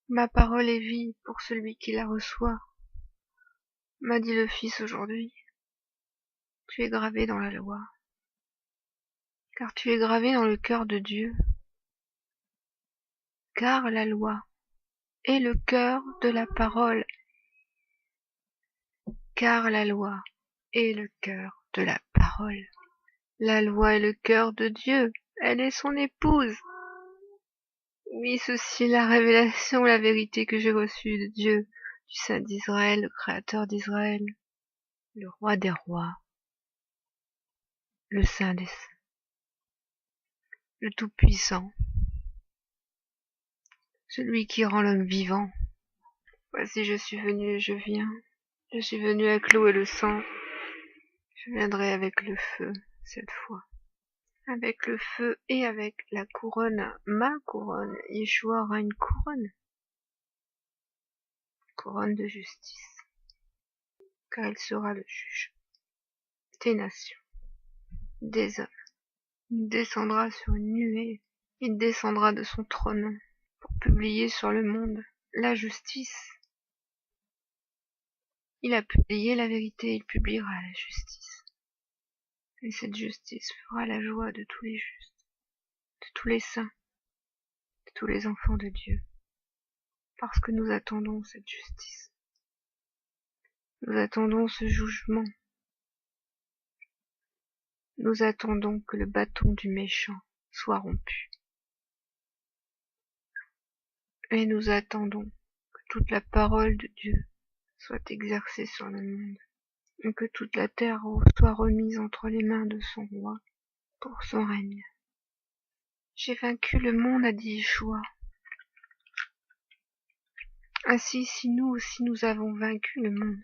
Ma parole est vie pour celui qui la reçoit, m'a dit le Fils aujourd'hui. Tu es gravé dans la loi, car tu es gravé dans le cœur de Dieu, car la loi est le cœur de la parole, car la loi est le cœur de la parole. La loi est le cœur de Dieu, elle est son épouse. Oui, ceci est la révélation, la vérité que j'ai reçue de Dieu, du Saint d'Israël, le Créateur d'Israël, le Roi des rois, le Saint des saints, le Tout-Puissant, celui qui rend l'homme vivant. Voici, je suis venu et je viens. Je suis venu avec l'eau et le sang. Je viendrai avec le feu, cette fois. Avec le feu et avec la couronne, ma couronne. Yeshua aura une couronne. Couronne de justice. Car il sera le juge des nations, des hommes. Il descendra sur une nuée. Il descendra de son trône pour publier sur le monde la justice. Il a publié la vérité, il publiera la justice. Et cette justice fera la joie de tous les justes, de tous les saints, de tous les enfants de Dieu. Parce que nous attendons cette justice. Nous attendons ce jugement. Nous attendons que le bâton du méchant soit rompu. Et nous attendons que toute la parole de Dieu soit exercée sur le monde. Et que toute la terre soit remise entre les mains de son roi pour son règne. J'ai vaincu le monde, a dit Yeshua. Ainsi, si nous aussi nous avons vaincu le monde,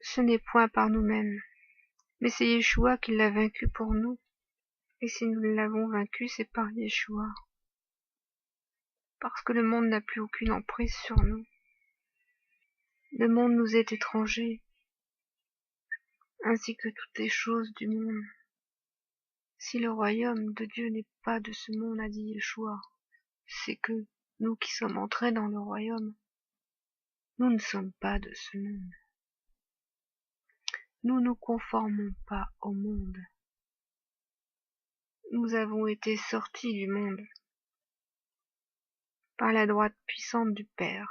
ce n'est point par nous-mêmes, mais c'est Yeshua qui l'a vaincu pour nous. Et si nous l'avons vaincu, c'est par Yeshua. Parce que le monde n'a plus aucune emprise sur nous. Le monde nous est étranger, ainsi que toutes les choses du monde. Si le royaume de Dieu n'est pas de ce monde, a dit Yeshua, c'est que nous qui sommes entrés dans le royaume, nous ne sommes pas de ce monde. Nous ne conformons pas au monde. Nous avons été sortis du monde par la droite puissante du Père.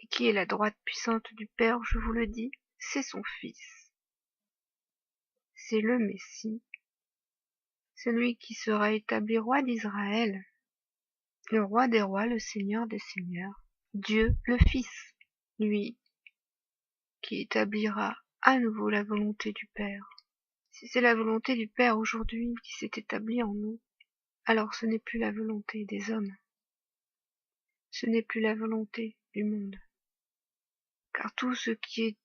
Et qui est la droite puissante du Père, je vous le dis, c'est son Fils. C'est le Messie, celui qui sera établi roi d'Israël, le roi des rois, le Seigneur des seigneurs, Dieu le Fils, lui qui établira à nouveau la volonté du Père. Si c'est la volonté du Père aujourd'hui qui s'est établie en nous, alors ce n'est plus la volonté des hommes, ce n'est plus la volonté du monde, car tout ce qui est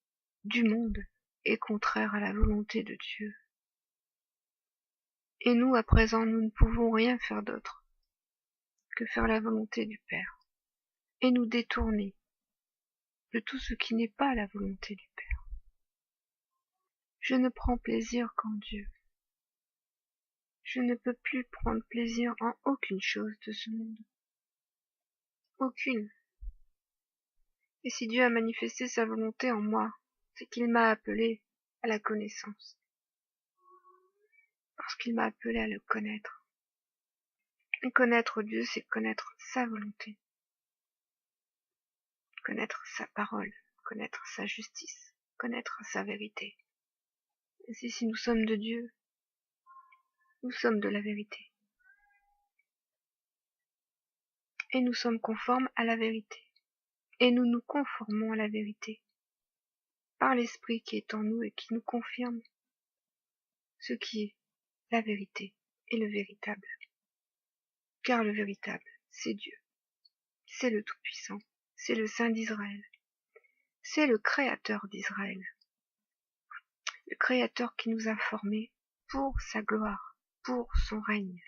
du monde est contraire à la volonté de Dieu. Et nous, à présent, nous ne pouvons rien faire d'autre que faire la volonté du Père, et nous détourner de tout ce qui n'est pas la volonté du Père. Je ne prends plaisir qu'en Dieu. Je ne peux plus prendre plaisir en aucune chose de ce monde. Aucune. Et si Dieu a manifesté sa volonté en moi, c'est qu'il m'a appelé à la connaissance. Parce qu'il m'a appelé à le connaître. Et connaître Dieu, c'est connaître sa volonté. Connaître sa parole. Connaître sa justice. Connaître sa vérité. Et si nous sommes de Dieu, nous sommes de la vérité. Et nous sommes conformes à la vérité. Et nous nous conformons à la vérité. Par l'Esprit qui est en nous et qui nous confirme ce qui est la vérité et le véritable. Car le véritable, c'est Dieu. C'est le Tout-Puissant. C'est le Saint d'Israël. C'est le Créateur d'Israël. Le Créateur qui nous a formés pour sa gloire, pour son règne,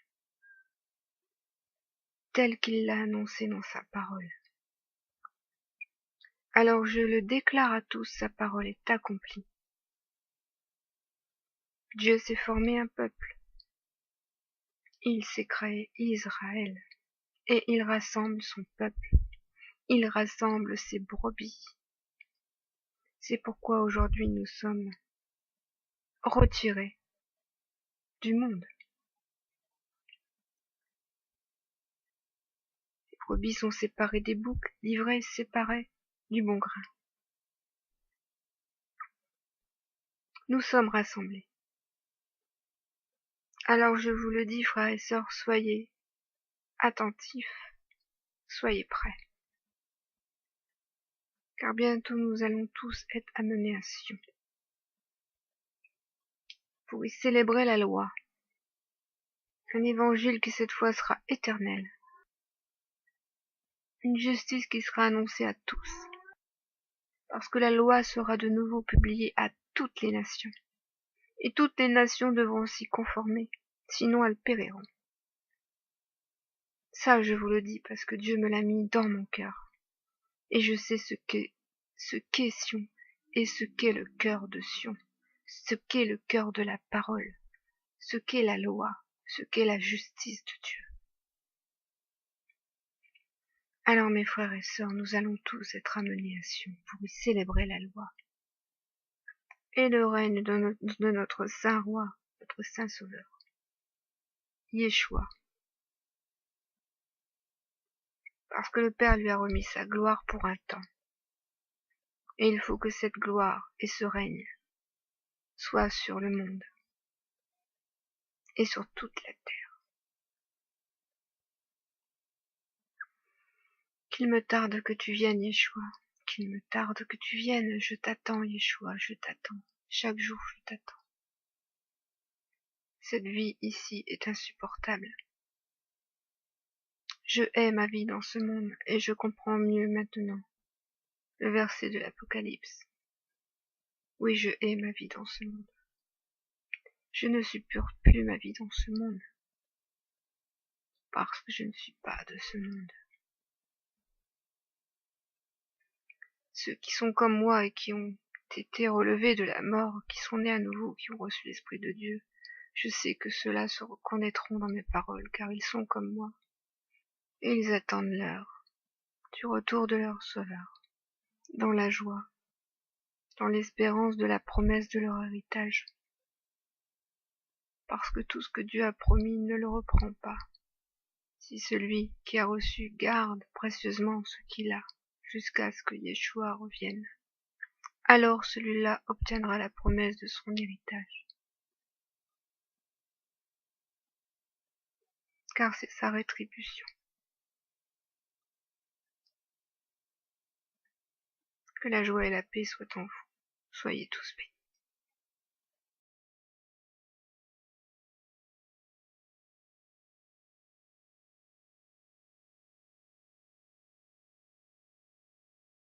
tel qu'il l'a annoncé dans sa parole. Alors je le déclare à tous, sa parole est accomplie. Dieu s'est formé un peuple. Il s'est créé Israël, et il rassemble son peuple, il rassemble ses brebis. C'est pourquoi aujourd'hui nous sommes retirés du monde. Les brebis sont séparées des boucs, l'ivraie séparée du bon grain. Nous sommes rassemblés. Alors je vous le dis, frères et sœurs, soyez attentifs, soyez prêts. Car bientôt nous allons tous être amenés à Sion, pour y célébrer la loi, un évangile qui cette fois sera éternel, une justice qui sera annoncée à tous, parce que la loi sera de nouveau publiée à toutes les nations, et toutes les nations devront s'y conformer, sinon elles périront. Ça, je vous le dis parce que Dieu me l'a mis dans mon cœur, et je sais ce qu'est Sion, et ce qu'est le cœur de Sion, ce qu'est le cœur de la parole, ce qu'est la loi, ce qu'est la justice de Dieu. Alors mes frères et sœurs, nous allons tous être amenés à Sion pour y célébrer la loi et le règne de notre saint roi, notre saint sauveur, Yeshua, parce que le Père lui a remis sa gloire pour un temps. Et il faut que cette gloire et ce règne soient sur le monde et sur toute la terre. Qu'il me tarde que tu viennes, Yeshua, qu'il me tarde que tu viennes, je t'attends, Yeshua, je t'attends, chaque jour je t'attends. Cette vie ici est insupportable. Je hais ma vie dans ce monde, et je comprends mieux maintenant le verset de l'Apocalypse. Oui, je hais ma vie dans ce monde. Je ne supporte plus ma vie dans ce monde, parce que je ne suis pas de ce monde. Ceux qui sont comme moi et qui ont été relevés de la mort, qui sont nés à nouveau, qui ont reçu l'Esprit de Dieu, je sais que ceux-là se reconnaîtront dans mes paroles, car ils sont comme moi, et ils attendent l'heure du retour de leur Sauveur, dans la joie, dans l'espérance de la promesse de leur héritage, parce que tout ce que Dieu a promis ne le reprend pas, si celui qui a reçu garde précieusement ce qu'il a, jusqu'à ce que Yeshua revienne. Alors celui-là obtiendra la promesse de son héritage, car c'est sa rétribution. Que la joie et la paix soient en vous. Soyez tous bénis.